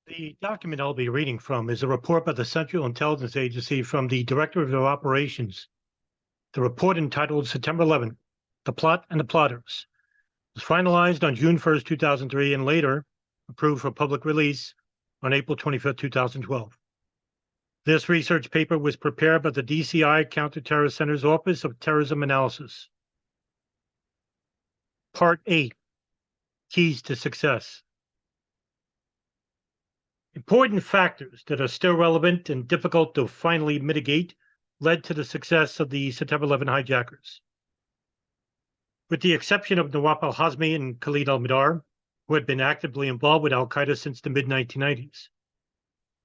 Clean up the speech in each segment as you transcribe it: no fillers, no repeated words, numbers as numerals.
The document I'll be reading from is a report by the Central Intelligence Agency from the Directorate of Operations. The report, entitled September 11th, The Plot and the Plotters, was finalized on June 1st, 2003, and later approved for public release on April 25th, 2012. This research paper was prepared by the DCI Counterterrorist Center's Office of Terrorism Analysis. Part 8, Keys to Success. Important factors that are still relevant and difficult to finally mitigate led to the success of the September 11 hijackers. With the exception of Nawaf al-Hazmi and Khalid al-Mihdhar, who had been actively involved with al-Qaeda since the mid-1990s,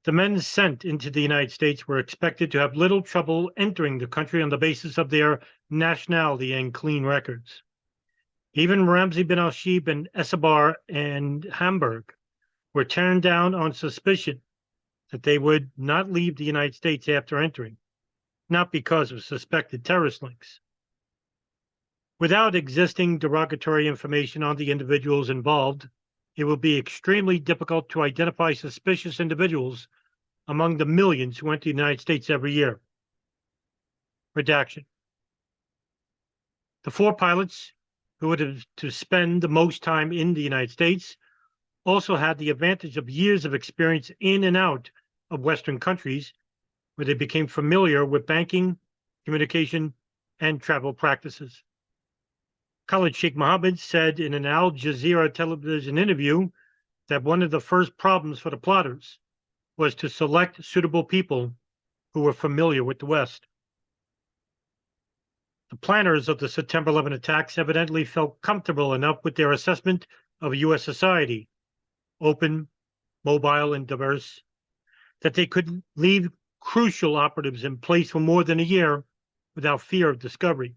the men sent into the United States were expected to have little trouble entering the country on the basis of their nationality and clean records. Even Ramzi bin al-Shibh and Essebar and Hamburg were turned down on suspicion that they would not leave the United States after entering, not because of suspected terrorist links. Without existing derogatory information on the individuals involved, it will be extremely difficult to identify suspicious individuals among the millions who enter the United States every year. Redaction. The 4 pilots who were to spend the most time in the United States also had the advantage of years of experience in and out of Western countries, where they became familiar with banking, communication, and travel practices. Khalid Sheikh Mohammed said in an Al Jazeera television interview that one of the first problems for the plotters was to select suitable people who were familiar with the West. The planners of the September 11 attacks evidently felt comfortable enough with their assessment of U.S. society, open, mobile, and diverse, that they could leave crucial operatives in place for more than a year without fear of discovery.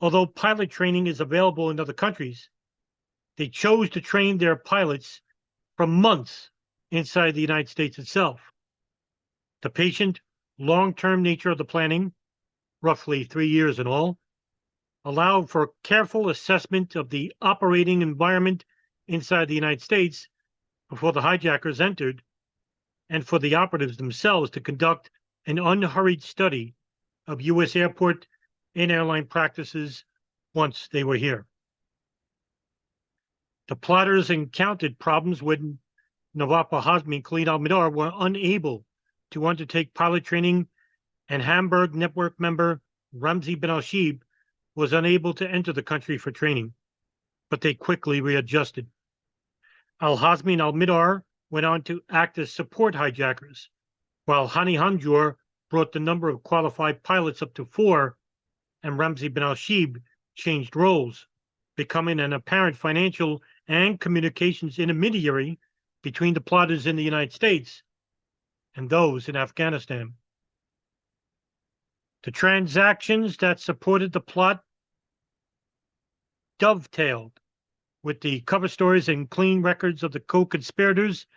Although pilot training is available in other countries, they chose to train their pilots for months inside the United States itself. The patient, long-term nature of the planning, roughly 3 years in all, allowed for careful assessment of the operating environment inside the United States before the hijackers entered, and for the operatives themselves to conduct an unhurried study of U.S. airport and airline practices once they were here. The plotters encountered problems when Nawaf al-Hazmi and Khalid al-Mihdhar were unable to undertake pilot training, and Hamburg network member Ramzi bin al-Shibh was unable to enter the country for training, but they quickly readjusted. Al-Hazmi and al-Mihdhar went on to act as support hijackers, while Hani Hanjour brought the number of qualified pilots up to 4, and Ramzi bin al-Shibh changed roles, becoming an apparent financial and communications intermediary between the plotters in the United States and those in Afghanistan. The transactions that supported the plot dovetailed with the cover stories and clean records of the co-conspirators,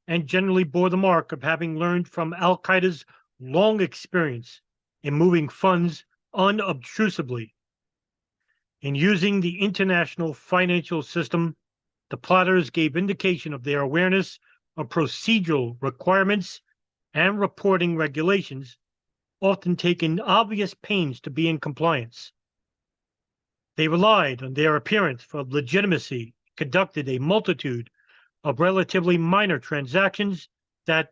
and generally bore the mark of having learned from al-Qaeda's long experience in moving funds unobtrusively. In using the international financial system, the plotters gave indication of their awareness of procedural requirements and reporting regulations, often taking obvious pains to be in compliance. They relied on their appearance for legitimacy, conducted a multitude of relatively minor transactions that,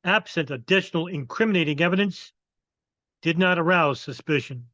absent additional incriminating evidence, did not arouse suspicion.